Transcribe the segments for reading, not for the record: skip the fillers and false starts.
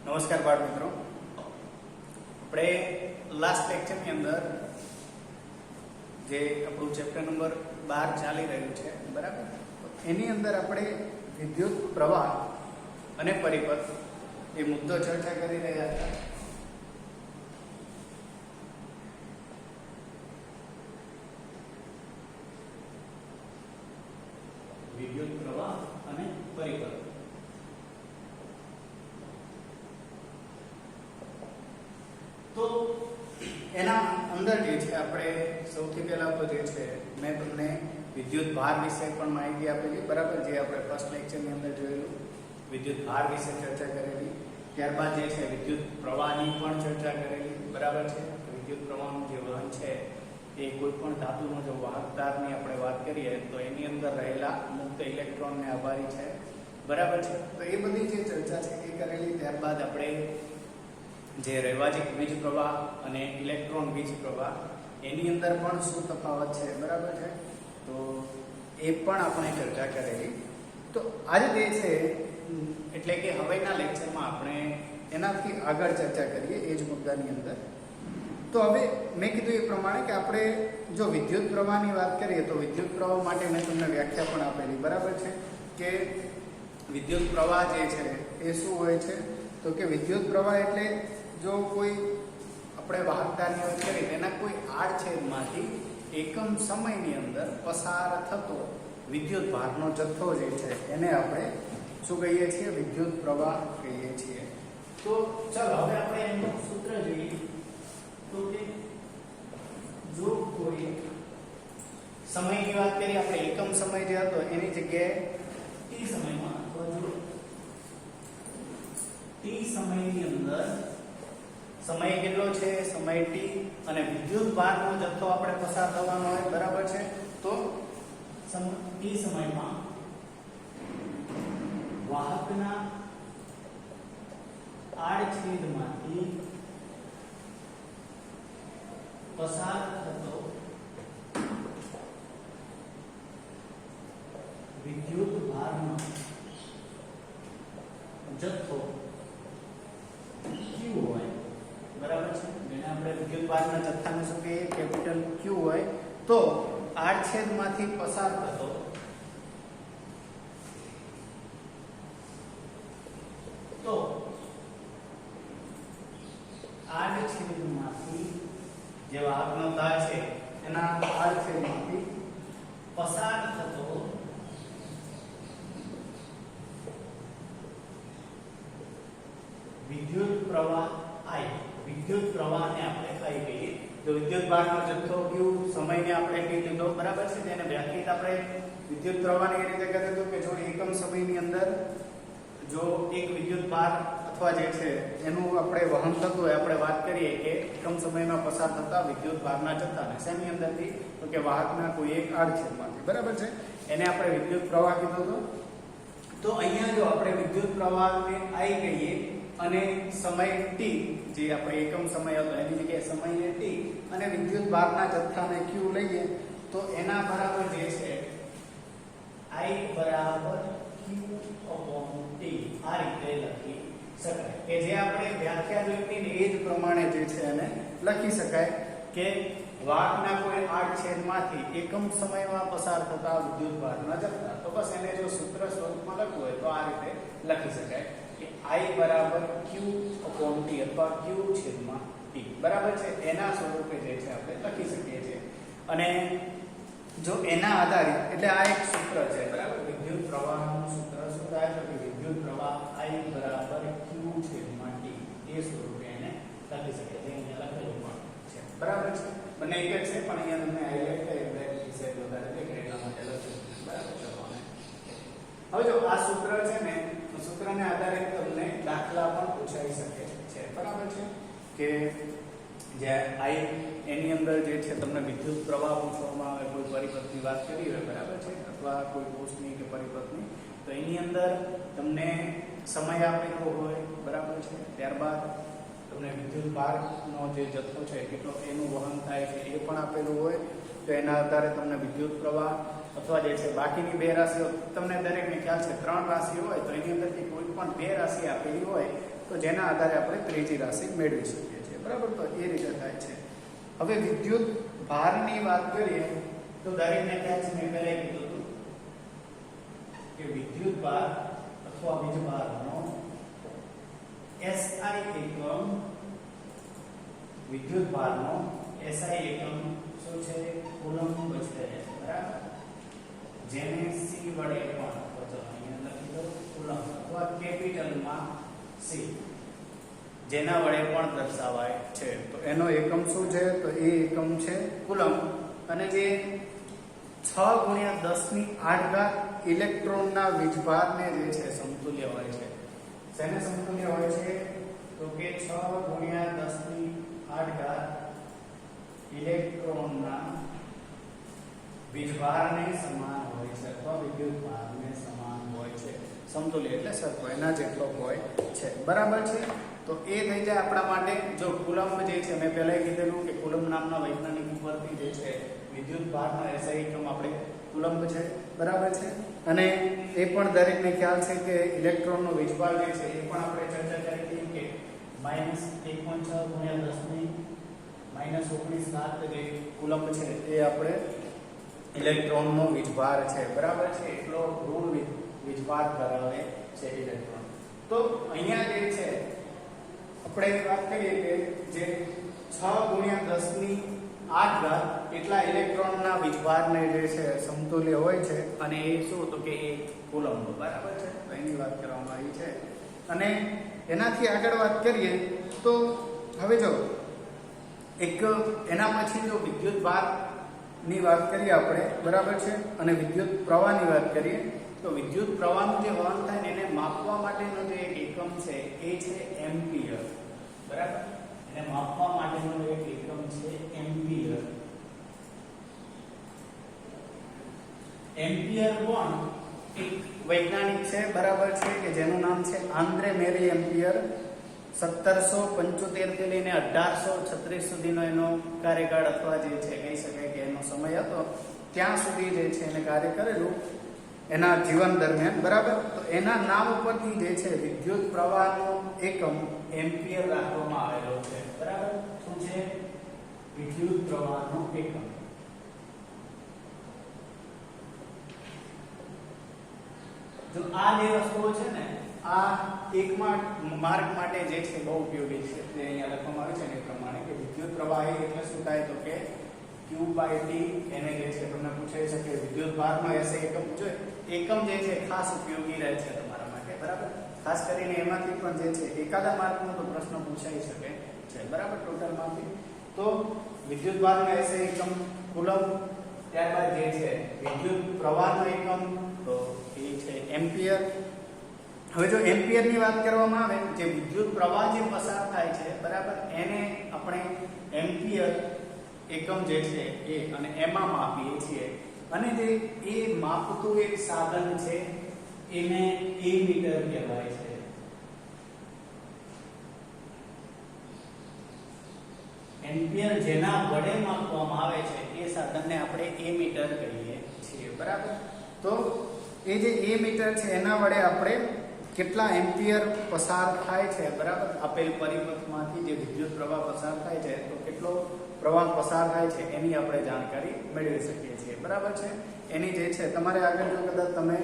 નમસ્કાર બાળ મિત્રો, આપણે લાસ્ટ લેક્ચરની અંદર જે આપણું ચેપ્ટર નંબર 12 ચાલી રહ્યું છે, બરાબર, એની અંદર આપણે વિદ્યુત પ્રવાહ અને પરિપથ એ મુદ્દો ચર્ચા કરી રહ્યા હતા. વિદ્યુત પ્રવાહ અને પરિપથ. તો એના અંદર જે છે આપણે સૌથી પહેલા તો જે છે મેં તમને વિદ્યુત ભાર વિશે પણ માહિતી આપેલી, બરાબર, જે આપણે ફર્સ્ટ લેક્ચરની અંદર જોયેલું વિદ્યુત ભાર વિશે ચર્ચા કરેલી. ત્યારબાદ જે છે વિદ્યુત પ્રવાહની પણ ચર્ચા કરેલી, બરાબર છે. વિદ્યુત પ્રવાહનું જે વહન છે એ કોઈ પણ ધાતુનો જો વાહકતારની આપણે વાત કરીએ તો એની અંદર રહેલા મુક્ત ઇલેક્ટ્રોનને આભારી છે, બરાબર છે. તો એ બધી જે ચર્ચા છે એ કરેલી. ત્યારબાદ આપણે જે રૈવાજિક વીજ પ્રવાહ અને ઇલેક્ટ્રોન વીજ પ્રવાહ એની અંદર પણ શું તફાવત છે, બરાબર છે, તો એ પણ આપણે ચર્ચા કરેલી. તો આજે જે છે એટલે કે હવેના લેક્ચરમાં આપણે એનાથી આગળ ચર્ચા કરીએ એ જ મુદ્દાની અંદર. તો હવે મેં કીધું એ પ્રમાણે કે આપણે જો વિદ્યુત પ્રવાહની વાત કરીએ તો વિદ્યુત પ્રવાહ માટે મેં તમને વ્યાખ્યા પણ આપેલી, બરાબર છે, કે વિદ્યુત પ્રવાહ જે છે એ શું હોય છે, તો કે વિદ્યુત પ્રવાહ એટલે જો કોઈ આપણે વાહકતાની વાત કરીએ તેના કોઈ આડછેદમાંથી એકમ સમયની અંદર પસાર થતો વિદ્યુત ભારનો જથ્થો જે છે એને આપણે શું કહીએ છીએ? વિદ્યુત પ્રવાહ કહીએ છીએ. તો ચાલો હવે આપણે એનું સૂત્ર જોઈએ. તો કે જો કોઈ સમયની વાત કરીએ આપણે એકમ સમય જે હતો એની જગ્યાએ t સમયમાં અથવા જો t સમયની અંદર સમય કેટલો છે? સમય t અને વિદ્યુત ભારનો જથ્થો આપણે પસાર થવાનો હોય, બરાબર છે. તો t સમયમાં વાહકના આડછેદમાંથી પસાર થતો વિદ્યુત ભારનો જથ્થો q હોય, બરાબર છે. જેને આપણે વિદ્યુત ભારના જથ્થાનું શું કહીએ? કેપિટલ Q હોય. તો આડછેદમાંથી પસાર થતો આડછેદમાંથી જે વાહકનો તાર છે એના આડછેદમાંથી પસાર થતો વિદ્યુત પ્રવાહ I. વિદ્યુત પ્રવાહને આપણે I કહીએ. તો વિદ્યુત ભારનો જથ્થો Q, સમયને આપણે કહી લીધો, બરાબર છે. તેને વ્યાખ્યાયિત આપણે વિદ્યુત પ્રવાહની એ રીતે કરી દીધું કે જો એકમ સમયની અંદર જો એક વિદ્યુત ભાર અથવા જે છે એનું આપણે વહન થતું હોય, આપણે વાત કરીએ કે એકમ સમયમાં પસાર થતા વિદ્યુત ભારના જથ્થાને શેની અંદરથી? તો કે વાહકના કોઈ એક આડછેદમાંથી, બરાબર છે, એને આપણે વિદ્યુત પ્રવાહ કીધો હતો. તો અહીંયા જો આપણે વિદ્યુત પ્રવાહને I કહીએ અને સમય t જે આપણે એકમ સમય હતો એની જગ્યાએ સમયને t અને વિદ્યુત ભારના જથ્થાને q લઈએ તો એના બરાબર જે છે I બરાબર q/t આ રીતે લખી શકાય. કે જે આપણે વ્યાખ્યા જોઈતી એ જ પ્રમાણે જે છે એને લખી શકાય કે વાહકના કોઈ આડછેદમાંથી એકમ સમયમાં પસાર થતા વિદ્યુત ભારના જથ્થા. તો બસ એને જો સૂત્ર સ્વરૂપમાં લખવું હોય તો આ રીતે લખી શકાય કે I બરાબર q/t અથવા q/t, બરાબર છે. એના સ્વરૂપે જે છે આપણે લખી શકીએ છીએ. અને જો એના આધારિત એટલે આ એક સૂત્ર છે, બરાબર, વિદ્યુત પ્રવાહનું સૂત્ર શું થાય તો કે વિદ્યુત પ્રવાહ I બરાબર q/t એ સ્વરૂપે એને લખી શકીએ છીએ. અહીંયા લખેલું પણ છે, બરાબર છે. બંને એક જ છે પણ અહીંયા તમને હાઇલાઇટ કરી બ્લેક વિશે વધારે દેખાય એટલા માટે લખ્યું, બરાબર છે. હવે જો આ સૂત્ર છે ને, સૂત્રને આધારે તમને દાખલા પણ પૂછાઈ શકે છે, બરાબર છે. કે જે I એની અંદર જે છે તમને વિદ્યુત પ્રવાહ પૂછવામાં આવે, કોઈ પરિપથની વાત કરી હોય, બરાબર છે, અથવા કોઈ કોષની કે પરિપથની, તો એની અંદર તમને સમય આપેલો હોય, બરાબર છે. ત્યારબાદ તમને વિદ્યુત ભારનો જે જથ્થો છે કેટલો એનું વહન થાય છે એ પણ આપેલું હોય. તો એના આધારે તમને વિદ્યુત પ્રવાહ અથવા જે છે બાકીની બે રાશિઓ તમને દરેકને ખ્યાલ છે 3 રાશિઓ હોય તો એની અંદરથી કોઈ પણ બે રાશિ આપેલી હોય તો જેના આધારે આપણે ત્રીજી રાશિ મેળવી શકીએ છીએ, બરાબર. તો એ રીતે થાય છે. હવે વિદ્યુત ભારની વાત કરીએ તો દરેકને ખ્યાલ છે, મેં પહેલા કીધું હતું કે વિદ્યુત ભાર અથવા વીજભારનો SI એકમ, વિદ્યુત ભારનો SI એકમ શું છે? કુલમ્બ છે, બરાબર. જેને C વડે પણ અહીંયા લખી દો કુલમ્બ અથવા કેપિટલમાં C, જેના વડે પણ દર્શાવાય છે. તો એનો એકમ શું છે? તો એ એકમ છે કુલમ્બ. અને જે 6 × 10⁸ ઇલેક્ટ્રોનના વીજભારને જે છે સમતુલ્ય હોય છે. શેને સમતુલ્ય હોય છે? તો કે 6 × 10⁸ ઇલેક્ટ્રોનના વીજભારને સમાન હોય છે અથવા વિદ્યુત ભારને સમાન હોય છે. સમતુલ્ય એટલે સરખો, એના જેટલો હોય છે, બરાબર છે. તો એ થઈ જાય આપણા માટે. જો કુલમ્બ જે છે, મેં પહેલા કીધેલું કે કુલમ્બ નામના વૈજ્ઞાનિક ઉપરથી જે છે વિદ્યુત ભારનો SI એકમ આપણે કુલમ્બ છે, બરાબર છે. અને એ પણ દરેકને ખ્યાલ છે કે ઇલેક્ટ્રોનનો વીજભાર જે છે એ પણ આપણે ચર્ચા કરી હતી કે -1.6 × 10⁻−19 જે કુલમ્બ છે એ આપણે ઇલેક્ટ્રોનનો વીજભાર છે, બરાબર છે. એટલો ઋણ વીજભાર ધરાવે છે ઇલેક્ટ્રોન. તો અહીંયા જે છે આપણે વાત કરીએ કે જે 6 × 10⁸ એટલા ઇલેક્ટ્રોનના વીજભારને જે છે સમતુલ્ય હોય છે. અને એ શું? તો કે એ કુલમ્બ, બરાબર છે. તો એની વાત કરવામાં આવી છે. અને એનાથી આગળ વાત કરીએ તો હવે જો એક એના પછી જો વિદ્યુત ભારની વાત કરીએ આપણે, બરાબર છે. અને વિદ્યુત પ્રવાહની વાત કરીએ તો વિદ્યુત પ્રવાહનું જે વહન થાય એને માપવા માટેનો જે એક એકમ છે એ છે એમ્પિયર, બરાબર. એને માપવા માટેનો એક એકમ છે એમ્પિયર. એમ્પિયર કોણ? એક વૈજ્ઞાનિક છે, બરાબર છે, કે જેનું નામ છે આન્દ્રે મેરી એમ્પિયર. 1775 થી લઈને 1836 સુધીનો એનો કાર્યકાળ અથવા જે છે કહી શકાય કે એનો સમય હતો. ત્યાં સુધી જે છે એને કાર્ય કરેલું એના જીવન દરમિયાન, બરાબર. તો એના નામ ઉપરથી જે છે વિદ્યુત પ્રવાહનો એકમ એમ્પિયર રાખવામાં આવેલો છે, બરાબર. શું છે? વિદ્યુત પ્રવાહનો એકમ. જો આ જે વસ્તુઓ છે ને, આ એકમાં માર્ક માટે જે છે બહુ ઉપયોગી છે. જે અહીંયા લખવામાં આવે છે ને એ પ્રમાણે કે વિદ્યુત પ્રવાહી એટલે શું થાય? તો કે Q/T. એને જે છે તમને પૂછાઈ શકે વિદ્યુત ભારનો SI એકમ જોઈએ. એકમ જે છે ખાસ ઉપયોગી રહે છે તમારા માટે, બરાબર. ખાસ કરીને એમાંથી પણ જે છે એકાદા માર્કનો તો પ્રશ્ન પૂછાઈ શકે છે, બરાબર. ટોટલમાંથી તો વિદ્યુત ભારનો SI એકમ કુલમ્બ. ત્યારબાદ જે છે વિદ્યુત પ્રવાહનો એકમ તો એ છે એમ્પિયર. હવે જો એમ્પિયરની વાત કરવામાં આવે, જે વિદ્યુત પ્રવાહ જે પસાર થાય છે, બરાબર, એને આપણે એમ્પિયર એકમ જે છે એ અને એમાં માપીએ છીએ. અને જે એ માપતું એક સાધન છે એને એમીટર કહેવાય છે. એમ્પિયર જેના વડે માપવામાં આવે છે એ સાધનને આપણે એમીટર કહીએ છીએ, બરાબર. તો એ જે એમીટર છે એના વડે આપણે કેટલા એમ્પિયર પસાર થાય છે, બરાબર, આપેલ પરિપથમાંથી જે વિદ્યુત પ્રવાહ પસાર થાય છે તો કેટલો પ્રવાહ પસાર થાય છે એની આપણે જાણકારી મેળવી શકીએ છીએ, બરાબર છે. એની જે છે તમારે આગળ જો કદાચ તમે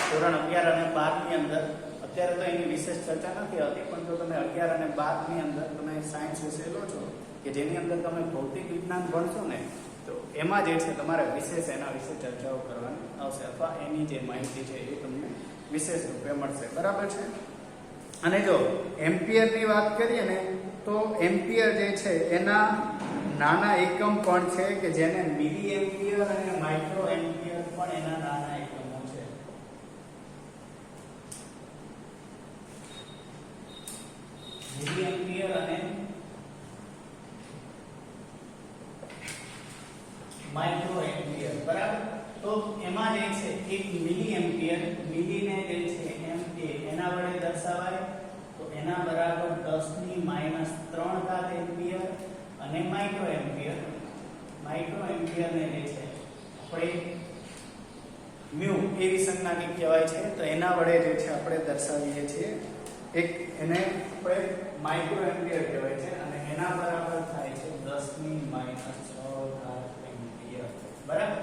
ધોરણ 11 અને 12 ની અંદર, અત્યારે તો એની વિશેષ ચર્ચા નથી આવતી, પણ જો તમે 11 અને 12 ની અંદર તમે સાયન્સ વિષય લો છો કે જેની અંદર તમે ભૌતિક વિજ્ઞાન ભણશો ને, તો એમાં જે છે તમારે વિશેષ એના વિશે ચર્ચાઓ કરવાની આવશે અથવા એની જે માહિતી છે એ તમને વિશેષ રૂપે મળશે, બરાબર છે. અને જો એમ્પિયરની વાત કરીએ ને તો એમ્પિયર જે છે એના નાના એકમ પણ છે કે જેને મિલી એમ્પિયર અને માઇક્રો એમ્પિયર પણ એના નાના એકમો છે. મિલી એમ્પિયર અને માઇક્રો એમ્પિયર, બરાબર. તો એમાં જે છે એક મિલી એમ્પિયર, મિલીને જે છે MA એના વડે દર્શાવાય તો એના બરાબર 10⁻³ એમ્પિયર. અને માઇક્રો એમ્પિયર ને જે છે આપણે મ્યુ એવી સંજ્ઞા કહેવાય છે, તો એના વડે જે છે આપણે દર્શાવીએ છીએ એક એને આપણે માઇક્રો એમ્પિયર કહેવાય છે અને એના બરાબર થાય છે 10 ની -6 ઘાત એમ્પિયર. બરાબર.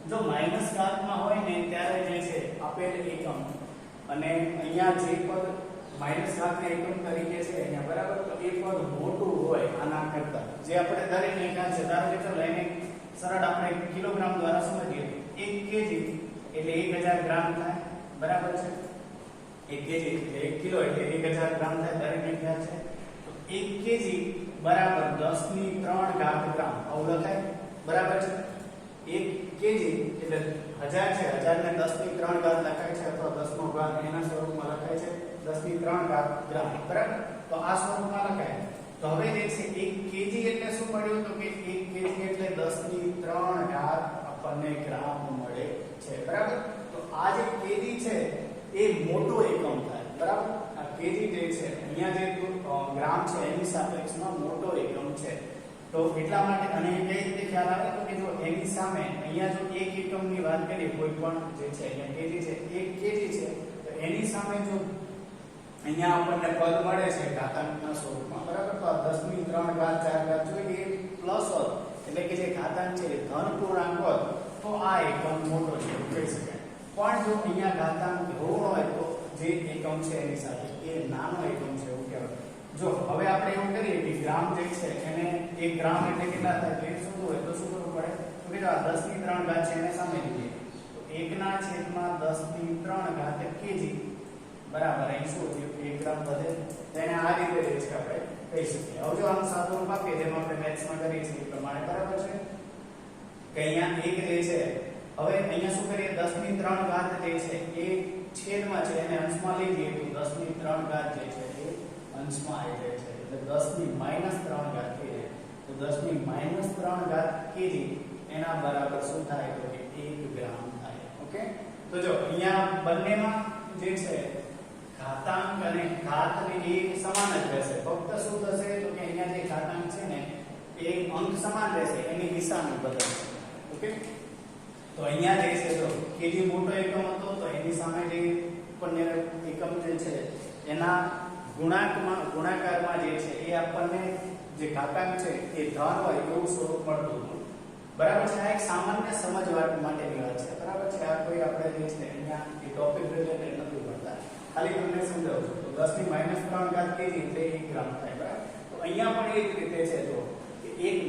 જો માઈનસ ઘાતમાં હોય ને ત્યારે જે છે આપેલ એકમ અને અહીંયા જે પદ માઈનસ ઘાતના એકમ તરીકે છે અહીંયા બરાબર, તો એ પદ મોટું હોય આના કરતા, જે આપણે દરેક લેખા છે ધારો કે ચલો એને સરળ આપણે કિલોગ્રામ દ્વારા સમજીએ. 1 કેજી એટલે 1000 ગ્રામ થાય. બરાબર છે. 1 કેજી એટલે 1 કિલો એટલે 1000 ગ્રામ થાય. દરેક લેખા છે તો 1 કેજી બરાબર 10 ની 3 ઘાત ગ્રામ આવું લખાય. બરાબર છે. 1 કેજી એટલે 1000 છે, 1000 ને 10 ની 3 ઘાત લખાય છે અથવા 10 નો ઘાત એના સ્વરૂપમાં લખાય છે 10 ની 3 ઘાત ગ્રામ. બરાબર. તો આ સ્વરૂપમાં લખાય. તો હવે જે છે 1 કેજી એટલે શું મળ્યું, તો કે 1 કેજી એટલે 10 ની 3 ઘાત આપણને ગ્રામ મળે છે. બરાબર. તો આ જે કેજી છે એ મોટો એકમ થાય. બરાબર. આ કેજી જે છે અહીંયા જે ગ્રામ છે એની સાપેક્ષમાં મોટો એકમ છે. તો એટલા માટે અને કઈ રીતે ખ્યાલ આવે તો કે જો એની સામે અહીંયા જો એક એકમની વાત કરીએ, કોઈ પણ જે છે અહીંયા કેજી છે 1 કેજી છે, તો એની સામે જો અહીંયા આપણને પદ મળે છે ઘાતાંકના સ્વરૂપમાં. બરાબર. તો આ 10 ની 3 ઘાત 4 ઘાત જોઈએ પ્લસ હોત એટલે કે જે ઘાતાંક છે ધન પૂર્ણાંક હોત તો આ એકમ મોટો છે કહી શકાય. પણ જો અહીંયા ઘાતાંક ઋણ હોય તો જે એકમ છે એની સાથે એ નાનો એકમ છે એવું કહેવાય. જો હવે આપણે એવું કરીએ કે ગ્રામ જે છે એને 1 ગ્રામ એટલે કેટલા થાય તો એ શોધવું હોય તો શું કરવું પડે, તો કે 10 ની 3 ઘાત છે એને સામે લઈએ તો 1/10 ની 3 ઘાત કેજી બરાબર. અહીં શું થયું 1 ગ્રામ વધે, તેને આ રીતે જે છે આપણે કહી શકીએ. હવે જો આનું સાદું રૂપ આપીએ જેમ આપણે મેથ્સમાં કરીએ છીએ એ પ્રમાણે બરાબર છે કે અહીંયા 1 જે છે હવે અહીંયા શું કરીએ 10 ની 3 ઘાત જે છે એ છેદમાં છે એને અંશમાં લઈ જઈએ તો 10 ની 3 ઘાત જે છે એ અંશમાં આવી જાય છે એટલે 10 ની -3 ઘાત થઈ જાય. તો 10 ની -3 ઘાત કેજી એના બરાબર શું થાય તો કે 1 ગ્રામ થાય. ઓકે. તો જો અહીંયા બંનેમાં જે છે ઘાતાંક અને ઘાત ને એ સમાન જ રહેશે. ફક્ત શું થશે તો કે અહીંયા જે ઘાતાંક છે ને એ અંક સમાન રહેશે, એની દિશાનું બદલશે. ઓકે. તો અહીંયા જે છે જો કેજી મોટો એકમ હતો તો એની સામે જે આપણને એકમ જે છે એના ગુણાકારમાં જે છે એ આપણને જે ઘાતાંક છે એ ધન હોય એવું સ્વરૂપ મળતું હતું. બરાબર છે. આ એક સામાન્ય સમજવા માટેની વાત છે. બરાબર છે. આ કોઈ આપણે જે છે અહીંયા એ ટોપિક રિલેટેડ નથી પડતા, ખાલી તમને સમજાવું છું. તો 10 ની -3 ઘાત કેજી એટલે 1 ગ્રામ થાય. બરાબર. તો અહીંયા પણ એ જ રીતે છે જો કે 1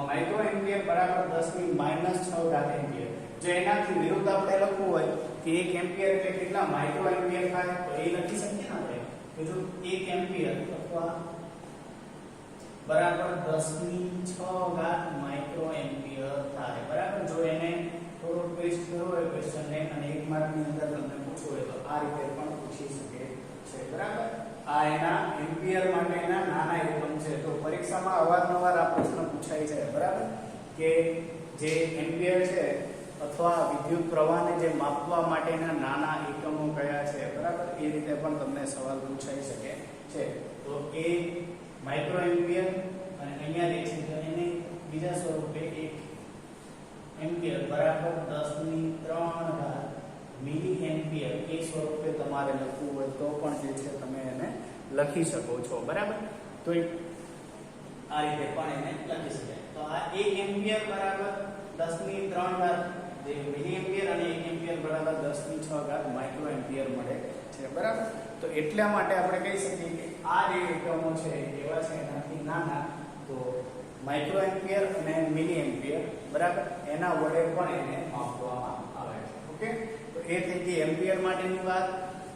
માઇક્રો એમ્પિયર બરાબર 10 ની -6 ઘાત એમ્પિયર. જો એનાથી વિરુદ્ધ આપણે લખવું હોય કે 1 એમ્પિયર એટલે કેટલા માઇક્રો એમ્પિયર થાય તો એ લખી શકીએ ને આપણે કે જો 1 એમ્પિયર અથવા બરાબર 10 ની 6 ઘાત માઇક્રો એમ્પિયર થાય. બરાબર. જો એને થોડો ટ્વિસ્ટ કરવો હોય ક્વેશ્ચન ને અને 1 માર્કની અંદર તમને પૂછવું હોય તો આ રીતે પણ પૂછી શકે છે. બરાબર. આ એના એમ્પિયર માટેના નાના એકમ છે. તો પરીક્ષામાં અવારનવાર આ પ્રશ્ન પૂછાય છે. બરાબર. કે જે એમ્પિયર છે અથવા વિદ્યુત પ્રવાહને જે માપવા માટેના નાના એકમો કયા છે. બરાબર. એ રીતે પણ તમને સવાલ પૂછાઈ શકે છે. તો એ માઇક્રો એમ્પિયર અને અહીંયા જે છે એને બીજા સ્વરૂપે 1 એમ્પિયર બરાબર 10 ની 3 ઘાત મિલી એમ્પિયર એ સ્વરૂપે તમારે લખવું હોય તો પણ જે છે તમે એને લખી શકો છો. બરાબર. તો આ રીતે પણ એને લખી શકાય. તો આ 1 એમ્પિયર બરાબર 10 ની 3 ઘાત જે મિલી એમ્પિયર અને 1 એમ્પિયર બરાબર 10 ની 6 ઘાત માઇક્રો એમ્પિયર મળે છે. બરાબર. તો એટલા માટે આપણે કહી શકીએ કે આ જે એકમો છે એવા છે એનાથી નાના તો માઇક્રો એમ્પિયર અને મિલી એમ્પિયર બરાબર એના વડે પણ એને માપવામાં આવે છે. ઓકે. તો એ થઈ ગઈ એમ્પિયર માટેની વાત.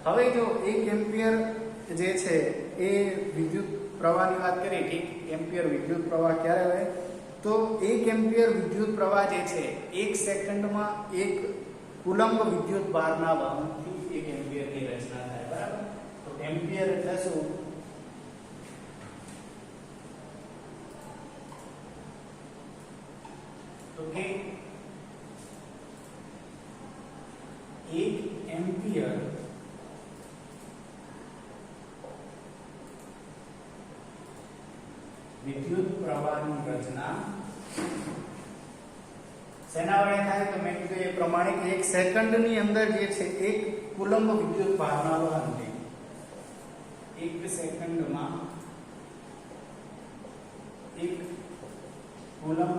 હવે જો 1 એમ્પિયર જે છે એ વિદ્યુત પ્રવાહની વાત કરીએ કે 1 એમ્પિયર વિદ્યુત પ્રવાહ ક્યારે હોય તો 1 એમ્પિયર વિદ્યુત પ્રવાહ જે છે 1 સેકન્ડમાં 1 કુલંબ વિદ્યુત ભારના વહનથી 1 એમ્પિયરની રચના થાય. બરાબર. તો એમ્પિયર એટલે શું તો કે 1 એમ્પિયર વિદ્યુત પ્રવાહની રચના શેના વડે થાય તો મેં કીધું એ પ્રમાણે કે 1 સેકન્ડની અંદર જે છે 1 કુલંબ વિદ્યુત ભારના વહનથી 1 સેકન્ડમાં 1 કુલમ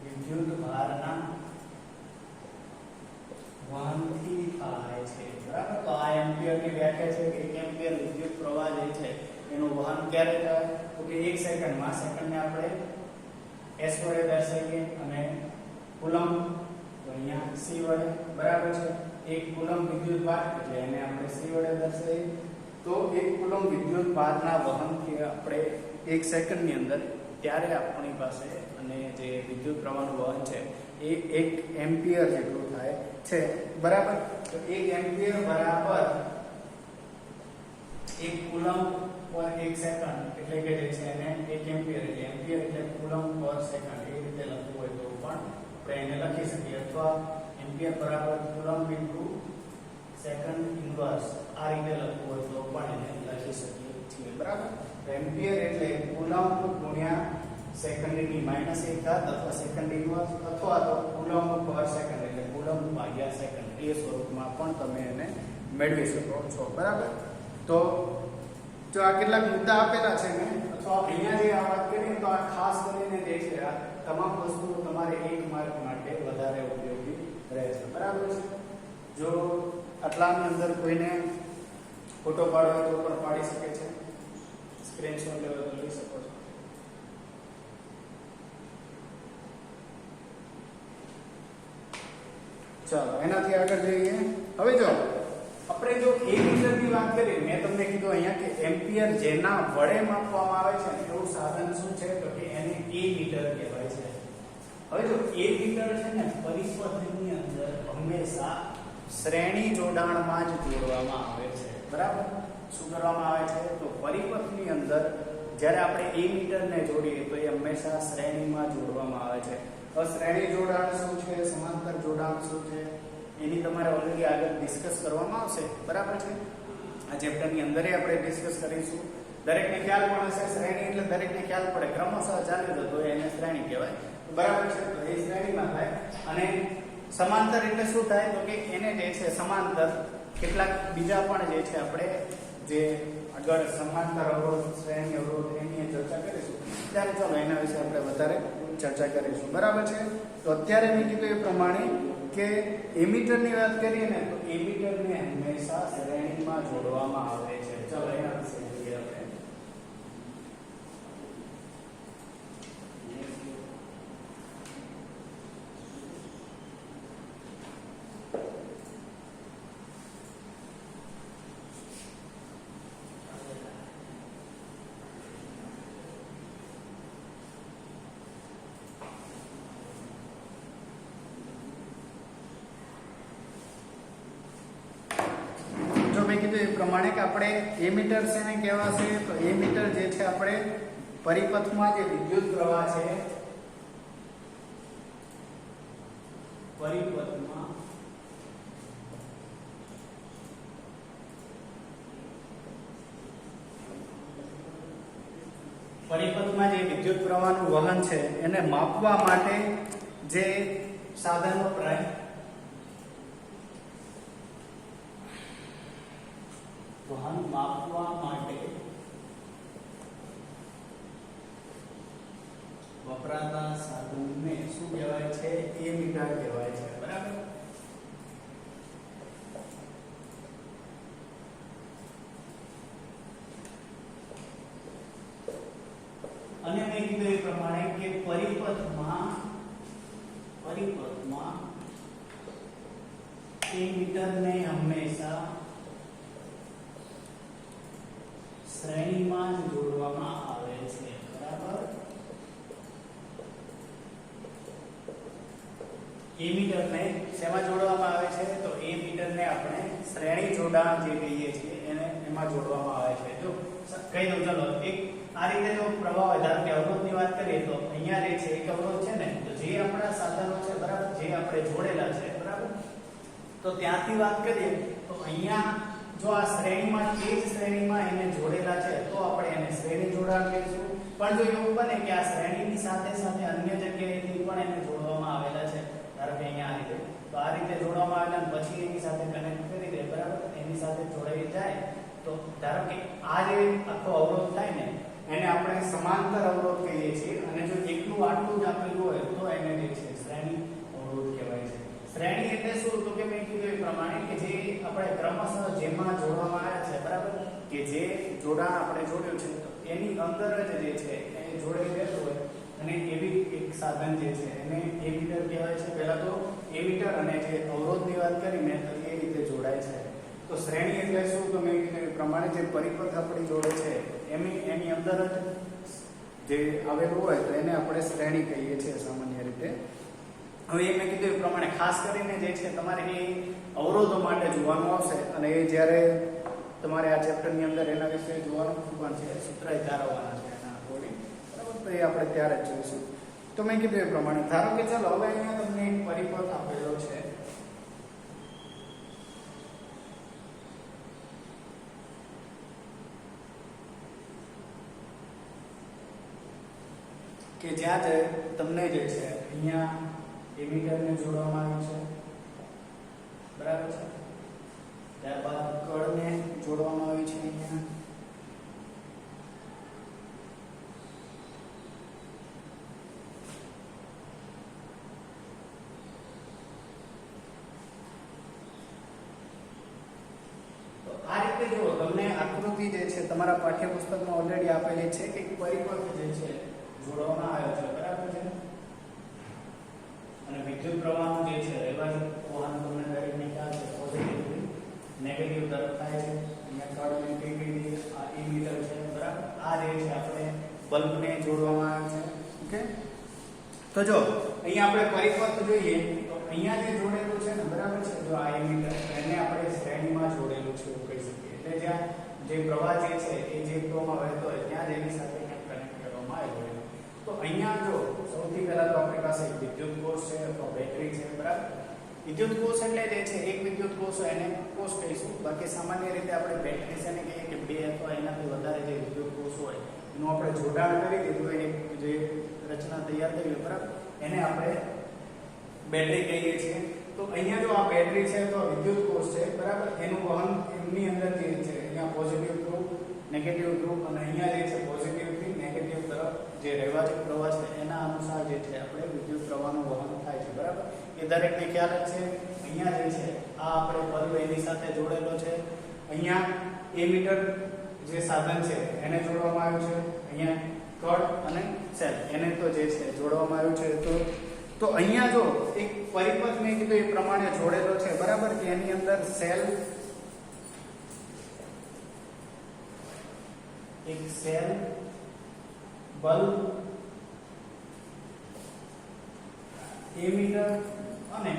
વિદ્યુત ભારના વહનથી થાય છે, બરાબર. તો આ એમ્પિયરની વ્યાખ્યા છે કે 1 એમ્પિયર વિદ્યુત પ્રવાહ જે છે એનું વહન ક્યારે થાય તો કે 1 સેકન્ડમાં. સેકન્ડને આપણે s વડે દર્શાવીએ અને કુલમ તો અહીંયા c વડે, બરાબર છે. 1 કુલમ વિદ્યુત ભાર એટલે એને આપણે c વડે દર્શાવીએ. તો 1 કુલમ વિદ્યુત ભારના વહનથી આપણે 1 સેકન્ડની અંદર ત્યારે આપણી પાસે અને જે વિદ્યુત પ્રવાહનું વહન છે એ 1 એમ્પિયર જેટલું થાય છે, બરાબર. તો 1 એમ્પિયર બરાબર 1 કુલમ પર 1 સેકન્ડ એટલે કે જે છે એને 1 એમ્પિયર એટલે એમ્પિયર એટલે કુલમ પર સેકન્ડ એ રીતે લખવું હોય તો પણ આપણે એને લખી શકીએ, અથવા એમ્પિયર બરાબર કુલમ ઇન્ટુ સેકન્ડ ઇન્વર્સ આ રીતે લખવું હોય તો પણ એને લખી શકીએ છીએ, બરાબર. એમ્પિયર એટલે કુલમ ગુણ્યા સેકન્ડની -1 ઘાત અથવા સેકન્ડ ઇન્વર્સ અથવા તો કુલમ પર સેકન્ડ એટલે કુલમ ભાગ્યા સેકન્ડ એ સ્વરૂપમાં પણ તમે એને મેળવી શકો છો, બરાબર. તો જો આ કેટલાક મુદ્દા આપેલા છે ને અથવા અહીંયા જે આ વાત કરીએ તો આ ખાસ કરીને જે છે આ તમામ વસ્તુઓ તમારે 1 માર્ક માટે વધારે ઉપયોગી રહે છે, બરાબર છે. જો આટલાની અંદર કોઈને ફોટો પાડવો હોય તો પણ પાડી શકે છે, સ્ક્રીનશોટ લેવા તો લઈ શકો છો. ચાલો એનાથી આગળ જઈએ. હવે જો આપણે જો એ મીટરની વાત કરીએ, મેં તમને કીધું અહીંયા કે એમ્પિયર જેના વડે માપવામાં આવે છે એવું સાધન શું છે તો કે એને એ મીટર કહેવાય છે. હવે જો એ મીટર છે ને પરિપથની અંદર હંમેશા શ્રેણી જોડાણમાં જ જોડવામાં આવે છે, બરાબર. શું કરવામાં આવે છે તો પરિપથની અંદર જ્યારે આપણે એ મીટરને જોડીએ તો એ હંમેશા શ્રેણીમાં જોડવામાં આવે છે. હવે શ્રેણી જોડાણ શું છે, સમાંતર જોડાણ શું છે એની તમારે ઓલરેડી આગળ ડિસ્કસ કરવામાં આવશે, બરાબર છે. આ ચેપ્ટરની અંદર આપણે ડિસ્કસ કરીશું. દરેકને ખ્યાલ પણ હશે શ્રેણી એટલે દરેકને ખ્યાલ પડે ક્રમશઃ ચાલે તો એને શ્રેણી કહેવાય, બરાબર છે. તો એ શ્રેણીમાં થાય. અને સમાંતર એટલે શું થાય તો કે એને જે છે સમાંતર કેટલાક બીજા પણ જે છે આપણે જે આગળ સમાંતર અવરોધ, શ્રેણી અવરોધ એની ચર્ચા કરીશું ત્યારે ચાલો એના વિશે આપણે વધારે ચર્ચા કરીશું, બરાબર છે. તો અત્યારે મેં કીધું એ પ્રમાણે કે એમીટરની વાત કરીએ ને તો એમીટરને હંમેશા શ્રેણીમાં જોડવામાં આવે છે. ચાલો એના વિશે જોઈએ આપણે. એ પ્રમાણે કે આપણે એમીટર છે ને કહેવાશે તો એમીટર જે છે આપણે પરિપથમાં જે વિદ્યુત પ્રવાહ છે પરિપથમાં જે વિદ્યુત પ્રવાહનું વહન છે એને માપવા માટે જે સાધન વપરાય વહન માપવા માટે વપરાતા સાધનને શું કહેવાય છે એમીટર કહેવાય છે, બરાબર. અને મેં કીધું એ પ્રમાણે કે પરિપથમાં એમીટરને હંમેશા શ્રેણીમાં જ જોડવામાં આવે છે, બરાબર. એમીટરને શેમાં જોડવામાં આવે છે તો એમીટરને આપણે શ્રેણી જોડાણ જે કહીએ છીએ એને એમાં જોડવામાં આવે છે. જો કહી દઉં ચલો એક આ રીતે જો પ્રવાહ ધારો કે અવરોધની વાત કરીએ તો અહીંયા જે છે એક અવરોધ છે ને તો જે આપણા સાધનો છે બરાબર જે આપણે જોડેલા છે બરાબર તો ત્યાંથી વાત કરીએ તો અહીંયા જો આ શ્રેણીમાં એ જ શ્રેણીમાં એને જોડેલા છે તો આપણે એને શ્રેણી જોડાણ કહીશું. પણ જો એવું બને કે આ શ્રેણીની સાથે સાથે અન્ય જગ્યાએથી પણ એને જોડવામાં આવેલા છે ધારો કે અહીંયા આ રીતે તો આ રીતે જોડવામાં આવેલા અને પછી એની સાથે કનેક્ટ કરી દે બરાબર એને એની સાથે જોડાઈ જાય તો ધારો કે આ જે આખો અવરોધ થાય ને એને આપણે સમાંતર અવરોધ કહીએ છીએ અને જો એકલું આટલું જ આપેલું હોય તો એને જે છે શ્રેણી અવરોધ કહેવાય છે. શ્રેણી એટલે શું તો કે મેં કીધું એ પ્રમાણે કે જે આપણે ક્રમશઃ જેમાં જોડવામાં આવ્યા છે બરાબર કે જે જોડાણ આપણે જોડ્યું છે તો એની અંદર જ જે છે એ જોડેલું રહેતું હોય અને એવી એક સાધન જે છે એને એમીટર કહેવાય છે. પહેલા તો એમીટર અને જે અવરોધની વાત કરી મેં તો એ રીતે જોડાય છે. તો શ્રેણી એટલે શું તો મેં કીધું એ પ્રમાણે જે પરિપથ આપણી જોડે છે એની અંદર જ જે આવેલું હોય તો એને આપણે શ્રેણી કહીએ છીએ સામાન્ય રીતે. હવે એ મેં કીધું એ પ્રમાણે ખાસ કરીને જે છે તમારે એ અવરોધો માટે જોવાનું આવશે અને એ જ્યારે તમારે આ ચેપ્ટરની અંદર એના વિશે જોવાનું પણ છે, સૂત્ર ધારવાના છે એના અકોર્ડિંગ બરાબર. તો એ આપણે ત્યારે જ જોઈશું. તો મેં કીધું એ પ્રમાણે ધારો કે ચાલો હવે અહીંયા તમને એક પરિપથ આપેલો છે કે જ્યાં તમને જે છે અહીંયા એમીટરને જોડવામાં આવ્યું છે બરાબર છે, ત્યારબાદ કળને જોડવામાં આવી છે અહીંયા, તો આ રીતે જો તમને આકૃતિ જે છે તમારા પાઠ્યપુસ્તકમાં ઓલરેડી આપેલી છે કે પરિપથ જે છે જોડવામાં આવ્યો છે બરાબર છે અને વિદ્યુત પ્રવાહનું જે છે રહેવાથી વહન તમને દરેકને ખ્યાલ છે પોઝિટિવ નેગેટિવ તરફ થાય છે. અહીંયા કળ નેગેટિવ આ એમીટર છે બરાબર. આ જે છે આપણે બલ્બને જોડવામાં આવ્યું છે. ઓકે, તો જો અહીંયા આપણે પરિપથ જોઈએ તો અહીંયા જે જોડેલું છે ને બરાબર છે જો આ એમીટર એને આપણે શ્રેણીમાં જોડેલું છે એવું કહી શકીએ. એટલે જ્યાં જે પ્રવાહ જે છે એ જે ફ્લોમાં વહેતો હોય ત્યાં જ એની સાથે કનેક્ટ કરવામાં આવ્યો હોય. તો અહીંયા જો સૌથી પહેલા તો આપણી પાસે એક વિદ્યુત કોષ છે અથવા બેટરી છે બરાબર. વિદ્યુત કોષ એટલે જે છે એક વિદ્યુત કોષ હોય એને કોષ કહીશું. બાકી સામાન્ય રીતે આપણે બેટરી છે ને કહીએ કે બે અથવા એનાથી વધારે જે વિદ્યુત કોષ હોય એનું આપણે જોડાણ કરી દીધું હોય જે રચના તૈયાર કરી બરાબર એને આપણે બેટરી કહીએ છીએ. તો અહીંયા જો આ બેટરી છે તો વિદ્યુત કોષ છે બરાબર. એનું વહન એમની અંદર જે છે અહીંયા પોઝિટિવ ધ્રુવ નેગેટિવ ધ્રુવ અને અહીંયા જે છે પોઝિટિવ થી નેગેટિવ તરફ જે રહેવાચક પ્રવાહ છે એના અનુસાર જે છે આપણે વિદ્યુત પ્રવાહનું વહન થાય છે બરાબર. એ દરેકને ખ્યાલ જ છે. અહીંયા જે છે આ આપણે બલ્બ એની સાથે જોડેલો છે. અહીંયા એમીટર જે સાધન છે એને જોડવામાં આવ્યું છે. અહીંયા કળ અને સેલ એને તો જે છે જોડવામાં આવ્યું છે. તો અહીંયા જો એક પરિપથ મેં કીધું એ પ્રમાણે જોડેલો છે બરાબર કે એની અંદર સેલ એક સેલ બલ્બ એમીટર અને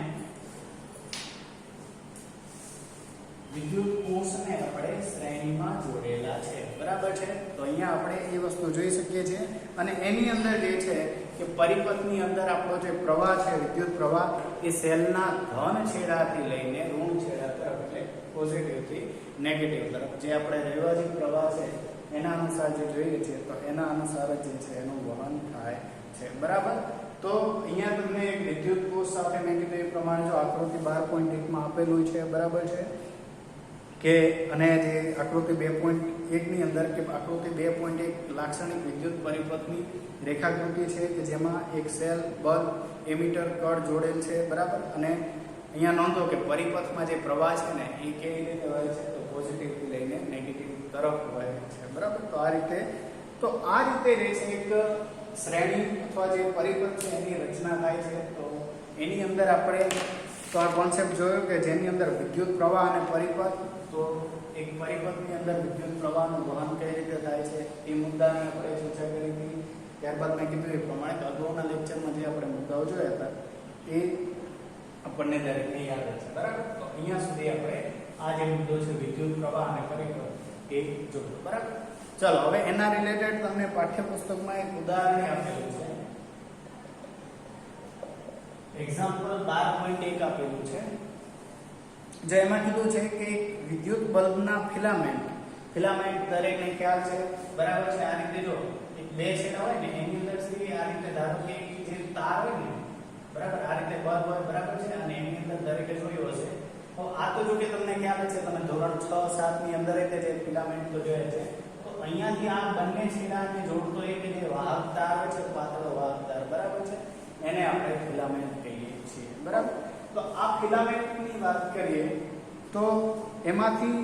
વિદ્યુત કોષને આપણે શ્રેણીમાં જોડેલા છે બરાબર છે. તો અહીંયા આપણે એ વસ્તુ જોઈ શકીએ છીએ અને એની અંદર જે છે કે પરિપથની અંદર આપણો જે પ્રવાહ છે વિદ્યુત પ્રવાહ એ સેલના ધન છેડાથી લઈને ઋણ છેડા તરફ એટલે પોઝિટિવ થી નેગેટિવ તરફ જે આપણે રહેવાચક પ્રવાહ છે એના અનુસાર જે જોઈએ છે તો એના અનુસાર જ જે છે એનું વહન થાય છે બરાબર. તો અહીંયા તમને એક વિદ્યુત કોષ સાથે મેં કીધું એ પ્રમાણે જો આકૃતિ 12.1 માં આપેલું છે બરાબર છે કે અને જે આકૃતિ 2.1 ની અંદર કે આકૃતિ 2.1 લાક્ષણિક વિદ્યુત પરિપથની રેખાકૃતિ છે કે જેમાં એક સેલ બલ્બ એમીટર કળ જોડેલ છે બરાબર. અને અહીંયા નોંધો કે પરિપથમાં જે પ્રવાહ છે ને એ કેવી રીતે વહે છે તો પોઝિટિવ થી લઈને નેગેટિવ તરફ વહે છે બરાબર. તો આ રીતે જે છે એક શ્રેણી અથવા જે પરિપથ છે એની રચના થાય છે. તો એની અંદર આપણે તો આ કોન્સેપ્ટ જોયો કે જેની અંદર વિદ્યુત પ્રવાહ અને પરિપથ, તો એક પરિપથની અંદર વિદ્યુત પ્રવાહનું વહન કઈ રીતે થાય છે એ મુદ્દાની આપણે ચર્ચા કરી હતી. ત્યારબાદ મેં કીધું એ પ્રમાણે અગાઉના લેક્ચરમાં જે આપણે મુદ્દાઓ જોયા હતા એ આપણને દરેકને યાદ છે બરાબર. તો અહીંયા સુધી આપણે આ જે મુદ્દો છે વિદ્યુત પ્રવાહ અને પરિપથ એ જોયું બરાબર. ચલો હવે એના રિલેટેડ તમને પાઠ્યપુસ્તકમાં એક ઉદાહરણ આપેલું છે. એક્ઝામ્પલ 12.1 આપેલું છે જે એમાં કીધું છે કે વિદ્યુત બલ્બના ફિલામેન્ટ દરેકને ખ્યાલ છે બરાબર છે. આ રીતે જો એક બે છેડા હોય ને એની અંદર સુધી આ રીતે ધારો કે જે તાર હોય ને બરાબર આ રીતે બલ્બ હોય બરાબર છે અને એની અંદર દરેકે જોયું હશે આ તો જો કે તમને ખ્યાલ છે, તમે ધોરણ 6 7 ની અંદર જે ફિલામેન્ટ તો જોયા છે. તો અહીંયાથી આ બંને છેડાને જોડતો એક જે વાહક તાર છે, પાતળો વાહક તાર, બરાબર છે, એને આપણે ફિલામેન્ટ કહીએ છીએ, બરાબર. તો આ ફિલામેન્ટની વાત કરીએ તો એમાંથી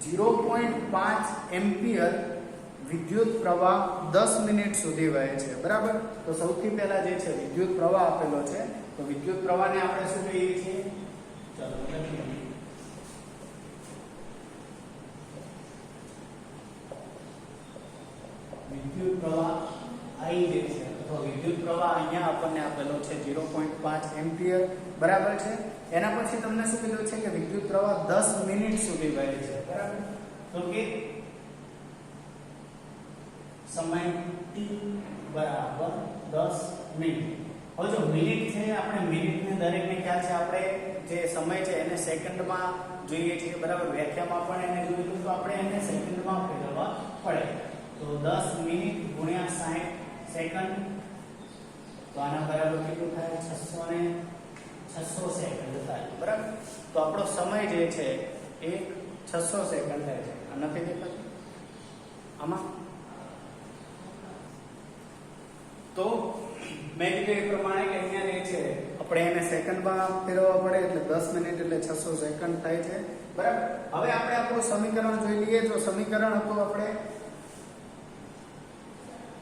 0.5 એમ્પિયર વિદ્યુત પ્રવાહ 10 મિનિટ સુધી વહે છે, બરાબર. તો સૌથી પહેલા જે છે વિદ્યુત પ્રવાહ આપેલો છે, તો વિદ્યુત પ્રવાહને આપણે શું કહીએ છીએ? ચાલો લખીએ. વિદ્યુત પ્રવાહ I જે છે અથવા વિદ્યુત પ્રવાહ અહીંયા આપણને આપેલો છે 0.5 એમ્પિયર, બરાબર છે. એના પછી તમને શું કીધું છે કે વિદ્યુત પ્રવાહ 10 મિનિટ સુધી વહે છે, બરાબર. તો કે સમય t બરાબર 10 મિનિટ. હવે જો મિનિટ છે, આપણે મિનિટને દરેકને ખ્યાલ છે, આપણે જે સમય છે એને સેકન્ડમાં જોઈએ છીએ, બરાબર. વ્યાખ્યામાં પણ એને જોયું તો આપણે એને સેકન્ડમાં ફેરવવા પડે. તો 10 મિનિટ ગુણ્યા 60 સેકન્ડ, તો આના બરાબર કેટલું થાય? 600 સેકન્ડ થાય, બરાબર. તો આપણો સમય જે છે એ 600 સેકન્ડ થાય છે. આ નથી દેખાતું આમાં? તો મેં કીધું એ પ્રમાણે કે અહીંયા જે છે આપણે એને સેકન્ડમાં ફેરવવા પડે, એટલે 10 મિનિટ એટલે 600 સેકન્ડ થાય છે, બરાબર. હવે આપણે આપણું સમીકરણ જોઈ લઈએ. તો સમીકરણ હતું આપણે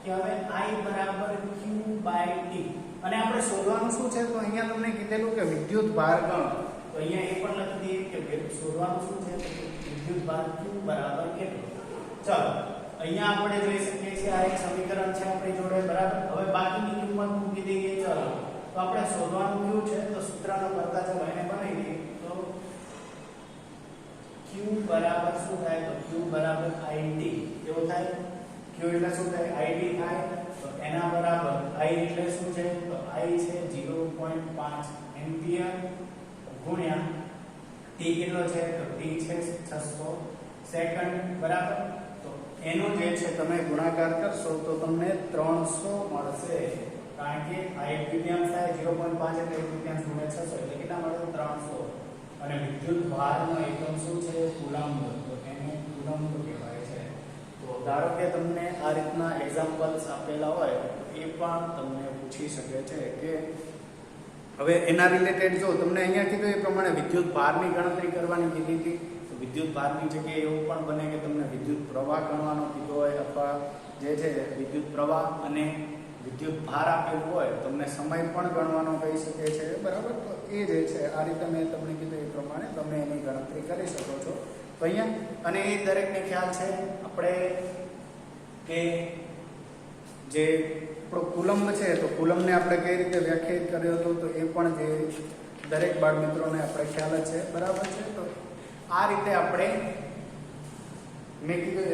કે હવે I બરાબર Q/T, અને આપણે શોધવાનું શું છે? તો અહીંયા તમને કીધેલું કે વિદ્યુત ભાર ગણો. તો અહીંયા એ પણ લખી દઈએ કે શોધવાનું શું છે? વિદ્યુત ભાર Q બરાબર કેટલો. ચાલો અહીંયા આપણે જોઈ શકીએ છીએ આ એક સમીકરણ છે આપણી જોડે, બરાબર. હવે બાકીની કિંમત મૂકી દઈએ. ચાલો તો આપણે શોધવાનું કયું છે? તો સૂત્રનો કરતા ચાલો એને બનાવી દઈએ. તો Q બરાબર શું થાય? તો Q બરાબર IT કેવું થાય? Q એટલે શું થાય? IT થાય. તો એના બરાબર I એટલે શું છે? તો I છે 0.5 એમ્પિયર ગુણ્યા T કેટલો છે? તો T છે 600 સેકન્ડ, બરાબર. તો એનો જે છે તમે ગુણાકાર કરશો તો તમને 300 મળશે, કારણ કે I એક દ્વિતીયાંશ થાય 0.5 એટલે એક દ્વિતીયાંશ ગુણ્યા 600 એટલે કેટલા મળે? 300. અને વિદ્યુત ભારનો એકમ શું છે? કુલમ્બ. તો એને કુલમ્બ કહેવાય છે. તો ધારો કે તમને આ રીતના એક્ઝામ્પલ્સ આપેલા હોય તો એ પણ તમને પૂછી શકે છે કે હવે એના રિલેટેડ જો તમને અહીંયા કીધું એ પ્રમાણે વિદ્યુત ભારની ગણતરી કરવાની કીધી હતી. તો વિદ્યુત ભારની જગ્યાએ એવું પણ બને કે તમને વિદ્યુત પ્રવાહ ગણવાનો કીધો હોય, અથવા જે છે વિદ્યુત પ્રવાહ અને વિદ્યુત ભાર આપેલું હોય, તમને સમય પણ ગણવાનો કહી શકે છે, બરાબર. તો એ જે છે આ રીતે મેં તમને કીધું એ પ્રમાણે તમે એની ગણતરી કરી શકો છો. તો અહીંયા અને એ દરેકને ખ્યાલ છે આપણે કે જે આપણો કુલમ્બ છે, તો કુલમ્બને આપણે કઈ રીતે વ્યાખ્યાયિત કર્યો હતો તો એ પણ જે દરેક બાળ મિત્રોને આપણે ખ્યાલ જ છે, બરાબર છે. તો આ રીતે આપણે મેં કીધું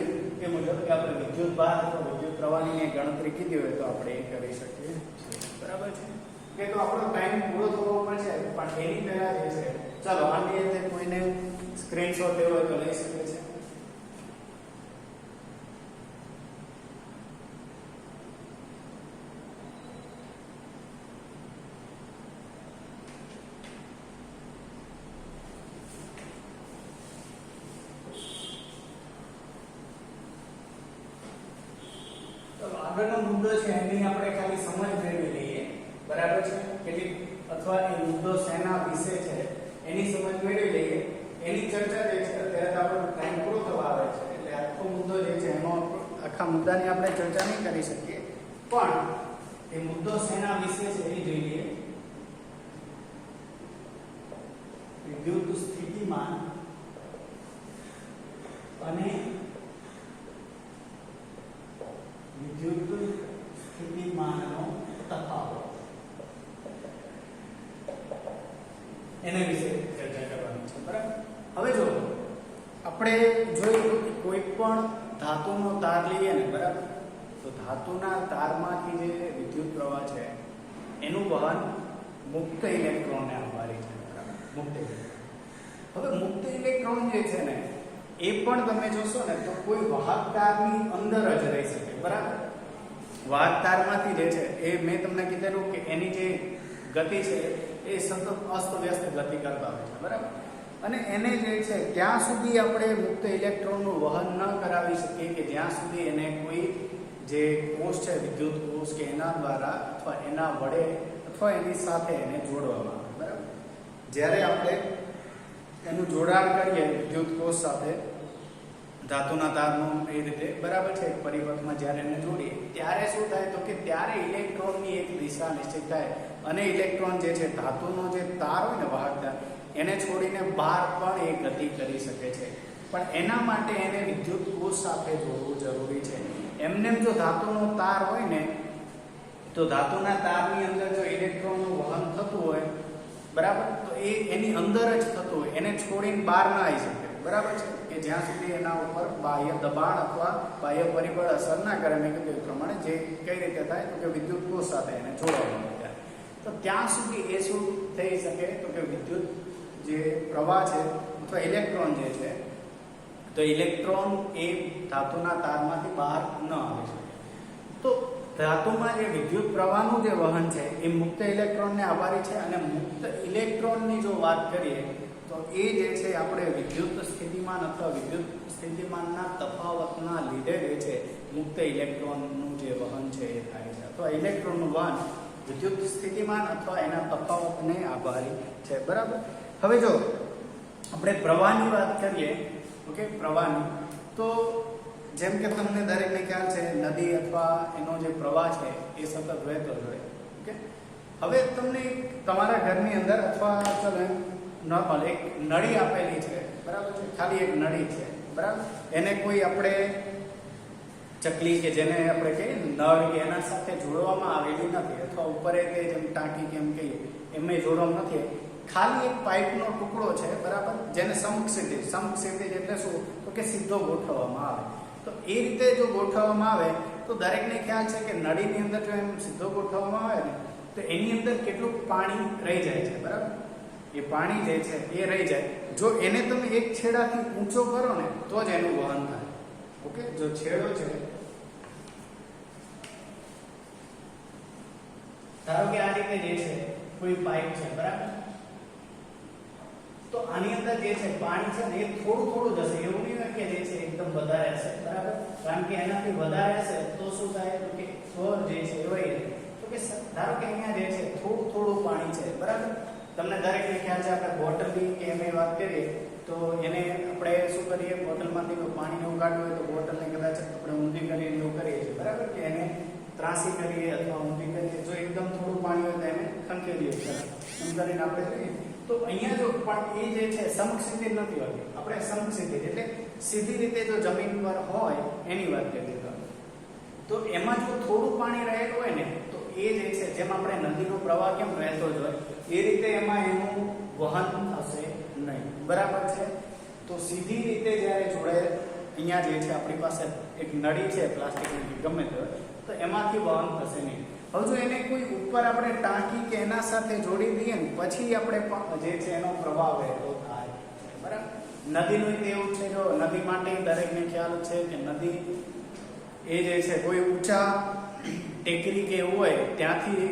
એ મુજબ કે આપણે વિદ્યુત ભાર અથવા વિદ્યુત પ્રવાહની ગણતરી કીધી હોય તો આપણે એ કરી શકીએ, બરાબર છે. કે તો આપણો ટાઈમ પૂરો થવો પડશે, પણ એની પહેલા જે છે ચાલો આની અંદર કોઈને સ્ક્રીનશોટ લેવો હોય તો લઈ શકે છે. આગળનો મુદ્દો છે એની આપણે ખાલી સમજ મેળવી લઈએ, બરાબર છે. કેટલી અથવા એ મુદ્દો શેના વિશે છે એની સમજ મેળવી લઈએ. એની ચર્ચા જે છે અત્યારે આપણો ટાઈમ પૂરો થવા આવે છે, એટલે આખો મુદ્દો જે છે એનો આખા મુદ્દાની આપણે ચર્ચા નહીં કરી શકીએ, પણ એ મુદ્દો શેના વિશે છે એ જોઈ લઈએ. વિદ્યુત સ્થિતિમાન અને વિદ્યુત સ્થિતિમાનનો તફાવત, એના વિશે ચર્ચા કરવાની છે, બરાબર. હવે જો આપણે જોયું કે કોઈ પણ ધાતુનો તાર લઈએ ને, બરાબર, તો ધાતુના તારમાંથી જે વિદ્યુત પ્રવાહ છે એનું વહન મુક્ત ઇલેક્ટ્રોનને આભારી છે, બરાબર. મુક્ત ઇલેક્ટ્રોન. હવે મુક્ત ઇલેક્ટ્રોન જે છે ને એ પણ તમે જોશો ને તો કોઈ વાહક તારની અંદર જ રહી શકે, બરાબર. વાહક તારમાંથી જે છે એ મેં તમને કીધેલું કે એની જે ગતિ છે એ સતત અસ્તવ્યસ્ત ગતિ કરતા હોય છે, બરાબર. અને એને જે છે ત્યાં સુધી આપણે મુક્ત ઇલેક્ટ્રોનનું વહન ન કરાવી શકીએ કે જ્યાં સુધી એને કોઈ જે કોષ છે વિદ્યુત કોષ કે એના દ્વારા અથવા એના વડે અથવા એની સાથે એને જોડવામાં આવે, બરાબર. જ્યારે આપણે એનું જોડાણ કરીએ વિદ્યુત કોષ સાથે ધાતુના તારનું એ રીતે, બરાબર છે, પરિપથમાં જ્યારે એને જોડીએ ત્યારે શું થાય તો કે ત્યારે ઇલેક્ટ્રોનની એક દિશા નિશ્ચિત થાય અને ઇલેક્ટ્રોન જે છે ધાતુનો જે તાર હોય ને વાહક તાર એને છોડીને બહાર પણ એ ગતિ કરી શકે છે. પણ એના માટે એને વિદ્યુત કોષ સાથે જોડવું જરૂરી છે. એમને જો ધાતુનો તાર હોય ને તો ધાતુના તારની અંદર જો ઇલેક્ટ્રોનનું વહન થતું હોય, બરાબર, તો એ એની અંદર જ થતું હોય, એને છોડીને બહાર ના આવી શકે, બરાબર છે, કે જ્યાં સુધી એના ઉપર બાહ્ય દબાણ અથવા બાહ્ય પરિબળ અસર ના કરે. મેં કીધું એ પ્રમાણે જે કઈ રીતે થાય તો કે વિદ્યુત કોષ સાથે એને જોડવામાં આવે તો ત્યાં સુધી એ શું થઈ શકે તો કે વિદ્યુત જે પ્રવાહ છે અથવા ઇલેક્ટ્રોન જે છે તો ઇલેક્ટ્રોન એ ધાતુના તારમાંથી બહાર ન આવી શકે. તો ધાતુમાં જે વિદ્યુત પ્રવાહનું જે વહન છે એ મુક્ત ઇલેક્ટ્રોનને આભારી છે. અને મુક્ત ઇલેક્ટ્રોનની જો વાત કરીએ તો એ જે છે આપણે વિદ્યુત સ્થિતિમાન અથવા વિદ્યુત સ્થિતિમાનના તફાવતના લીધે જે છે મુક્ત ઇલેક્ટ્રોનનું જે વહન છે એ થાય છે અથવા ઇલેક્ટ્રોનનું વહન વિદ્યુત સ્થિતિમાન અથવા એના તફાવતને આભારી છે, બરાબર. હવે જો આપણે પ્રવાહની વાત કરીએ, ઓકે, પ્રવાહની, તો જેમ કે તમને દરેકને ખ્યાલ છે નદી અથવા એનો જે પ્રવાહ છે એ સતત વહેતો જ હોય, ઓકે. હવે તમને તમારા ઘરની અંદર અથવા ચલો એમ નોર્મલ એક નળી આપેલી છે, બરાબર છે, ખાલી એક નળી છે, બરાબર. એને કોઈ આપણે ચકલી કે જેને આપણે કહીએ નળ કે એના સાથે જોડવામાં આવેલી નથી અથવા ઉપર તે જેમ ટાંકી કેમ કહીએ એમને જોડવામાં નથી. ખાલી એક પાઇપનો ટુકડો છે, બરાબર, જેને સમક્ષિતિજ એટલે શું તો કે સીધો ગોઠવવામાં આવે. તો એ રીતે જો ગોઠવવામાં આવે તો દરેકને ખ્યાલ છે કે નળીની અંદર જો એમ સીધો ગોઠવવામાં આવે ને તો એની અંદર કેટલું પાણી રહી જાય છે, બરાબર. એ પાણી જે છે એ રહી જાય. જો એને તમે એક છેડાથી ઊંચો કરો ને તો જ એનું વહન થાય, ઓકે. જો છેડો છે, ધારો કે આ રીતે જે છે કોઈ પાઇપ છે, બરાબર, તો આની અંદર જે છે પાણી છે ને એ થોડું જશે, એવું નહીં હોય કે જે છે એકદમ વધારે હશે, બરાબર. કારણ કે એનાથી વધારે હશે તો શું થાય તો કે સ્વર જે છે એ વહી જાય. તો કે ધારો કે અહીંયા જે છે થોડું પાણી છે, બરાબર. તમને દરેકને ખ્યાલ છે આપણે બોટલની કે એમ વાત કરીએ તો એને આપણે શું કરીએ, બોટલમાંથી પાણીને ઉગાડવું હોય તો બોટલને કદાચ આપણે ઊંધી કરીને એવું કરીએ છીએ, બરાબર, કે એને ત્રાસી કરીએ અથવા ઊંધી કરીએ. જો એકદમ થોડું પાણી હોય તો એને ખંખેરીએ, એમ કરીને આપણે જોઈએ. તો અહીંયા જો પણ એ જે છે સમક્ષિતિજ નથી હોતી, આપણે સમક્ષિતિજ એટલે સીધી રીતે જો જમીન પર હોય એની વાત કરીએ તો એમાં જો થોડું પાણી રહેલું હોય ને તો એ જે છે જેમ આપણે નદીનો પ્રવાહ કેમ વહેતો જ હોય એ રીતે એમાં એનું વહન થશે નહીં, બરાબર છે. તો સીધી રીતે જ્યારે જોડે અહીંયા જે છે આપણી પાસે એક નળી છે પ્લાસ્ટિકની ગમે તે તો એમાંથી વહન થશે નહીં. હવે જો એને કોઈ ઉપર આપણે ટાંકી કે એના સાથે જોડી દઈએ ને પછી આપણે જે છે એનો પ્રવાહ વહેતો થાય, બરાબર. નદીનું એવું છે, જો નદી માટે દરેકને ખ્યાલ છે કે નદી એ જે છે કોઈ ઊંચા ટેકરી કે એવું હોય ત્યાંથી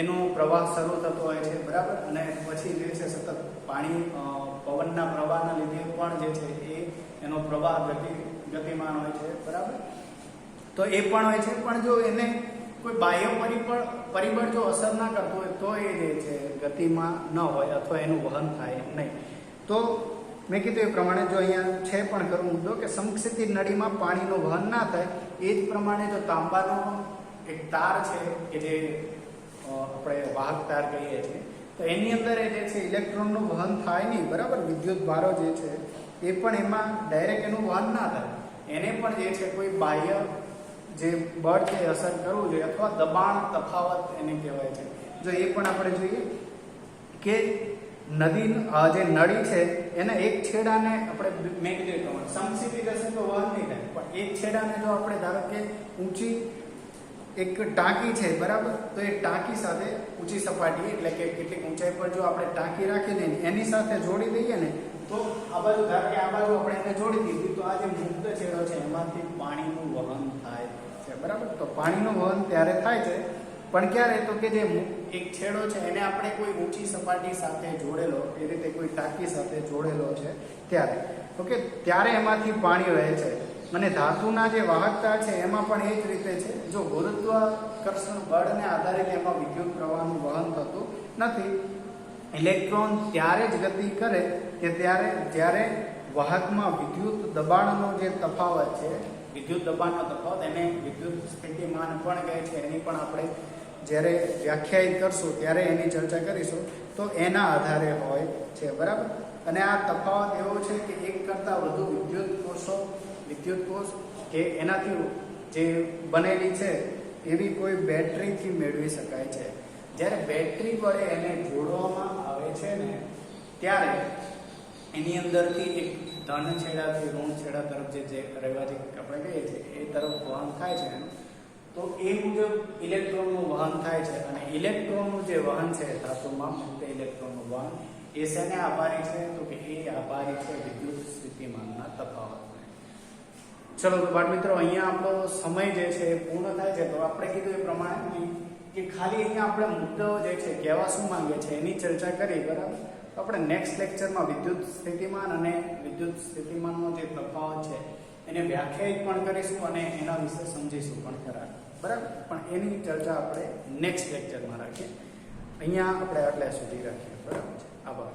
એનો પ્રવાહ શરૂ થતો હોય છે, બરાબર. અને પછી જે છે સતત પાણી પવનના પ્રવાહના લીધે પણ જે છે એ એનો પ્રવાહ ગતિમાન હોય છે, બરાબર. તો એ પણ હોય છે. પણ જો એને કોઈ બાહ્ય પરિબળ જો અસર ના કરતો હોય તો એ જે છે ગતિમાં ન હોય અથવા એનું વહન થાય નહીં. તો મેં કીધું એ પ્રમાણે જો અહીંયા છે પણ ખરો મુદ્દો કે સમક્ષિતિજ નળીમાં પાણીનું વહન ના થાય એ જ પ્રમાણે જો તાંબાનો એક તાર છે કે જે આપણે વાહક તાર કહીએ છીએ તો એની અંદર એ જે છે ઇલેક્ટ્રોનનું વહન થાય નહીં, બરાબર. વિદ્યુત ભારો જે છે એ પણ એમાં ડાયરેક્ટ એનું વહન ના થાય, એને પણ જે છે કોઈ બાહ્ય જે બળ છે અસર કરવું જોઈએ અથવા દબાણ તફાવત એને કહેવાય છે. જો એ પણ આપણે જોઈએ કે નદી જે નળી છે એના એક છેડાને આપણે મેં કીધું પ્રમાણે સમક્ષિતિજ હશે તો વહન નહીં થાય, પણ એક છેડાને જો આપણે ધારો કે ઊંચી એક ટાંકી છે, બરાબર, તો એ ટાંકી સાથે ઊંચી સપાટી એટલે કે કેટલીક ઊંચાઈ પર જો આપણે ટાંકી રાખીને એની સાથે જોડી દઈએ ને તો આ બાજુ ધારો કે આ બાજુ આપણે એને જોડી દીધી તો આ જે મુક્ત છેડો છે એમાંથી પાણીનું વહન થાય છે, બરાબર. તો પાણીનું વહન ત્યારે થાય છે પણ ક્યારે તો કે જે એક છેડો છે એને આપણે કોઈ ઊંચી સપાટી સાથે જોડેલો, એ રીતે કોઈ ટાંકી સાથે જોડેલો છે ત્યારે, ઓકે, ત્યારે એમાંથી પાણી વહે છે. અને ધાતુના જે વાહકતા છે એમાં પણ એ જ રીતે છે. જો ગુરુત્વાકર્ષણ બળને આધારે એમાં વિદ્યુત પ્રવાહનું વહન થતું નથી. ઇલેક્ટ્રોન ત્યારે જ ગતિ કરે કે જ્યારે વાહકમાં વિદ્યુત દબાણનો જે તફાવત છે, વિદ્યુત દબાણનો તફાવત, એને વિદ્યુત સ્થિતિમાન પણ કહે છે. એની પણ આપણે જ્યારે વ્યાખ્યાયિત કરશું ત્યારે એની ચર્ચા કરીશું. તો એના આધારે હોય છે, બરાબર. અને આ તફાવત એવો છે કે એક કરતાં વધુ વિદ્યુત કોષ કે એનાથી જે બનેલી છે એવી કોઈ બેટરીથી મેળવી શકાય છે. જ્યારે બેટરી વડે એને જોડવામાં આવે છે ને ત્યારે એની અંદરથી એક ધન છેડાથી ઋણ છેડા તરફ જે રહેવા જે આપણે કહીએ છીએ એ તરફ વહન થાય છે એનું, તો એ મુજબ ઇલેક્ટ્રોનનું વહન થાય છે. અને ઇલેક્ટ્રોનનું જે વહન છે ધાતુમાં મુક્ત ઇલેક્ટ્રોનનું વહન એ શેને આભારી છે? તો કે એ આભારી છે વિદ્યુત સ્થિતિમાનના તફાવતને. ચલો તો બાળ મિત્રો, અહીંયા આપણો સમય જે છે એ પૂર્ણ થાય છે. તો આપણે કીધું એ પ્રમાણે કે ખાલી અહીંયા આપણે મુદ્દાઓ જે છે કહેવા શું માંગે છે એની ચર્ચા કરી, બરાબર. તો આપણે નેક્સ્ટ લેક્ચરમાં વિદ્યુત સ્થિતિમાન અને વિદ્યુત સ્થિતિમાનનો જે તફાવત છે એને વ્યાખ્યાયિત પણ કરીશું અને એના વિશે સમજીશું પણ ખરા, બરાબર. પણ એની ચર્ચા આપણે નેક્સ્ટ લેક્ચરમાં રાખીએ. અહીંયા આપણે આટલા સુધી રાખીએ, બરાબર છે. આભાર.